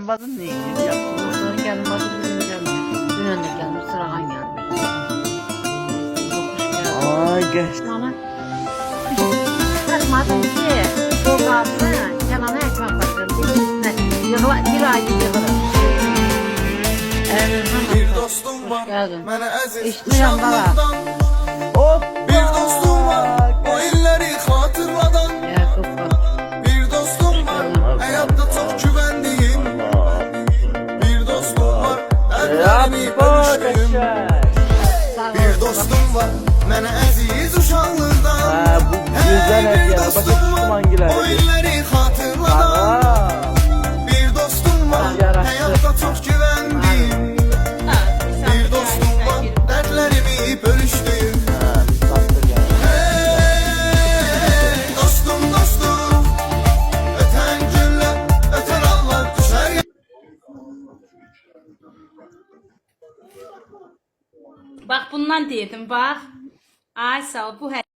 gelin bazın ne ilgili yaptın? Sonra geldim bazı bugün gelmiyor. Dün önce geldim sırahan gelmiş. Ay geç. Bana takmadım ki soğukatını yanına ekmek baktım. Bir ay yığılır. Bir dostum var, Geldin. mənə əziz İşitmirəm baba. Hop. Bir dostum var, o illəri xatırladan. Ya kukla. Bir dostum var, həyatda çox güvəndiyim. Bir dostum var, dərdlərimi bölüşdüyüm. Bir dostum var, mənə əziz uşaqlıqdan. Ha, bu güzel Hey, hediye. bir Başka dostum tuttum var, hangileri? o illəri xatırladan. Aa. Bir dostum var, Yaraşdı. həyatda çox güvəndiyim. Bir dostum var, dərdlərimi bölüşdüyüm. Ha, biz baktık ya. Hey, dostum dostum, öten günler, öten anlar düşer. Bak bundan dedim bak. Ay sağ ol bu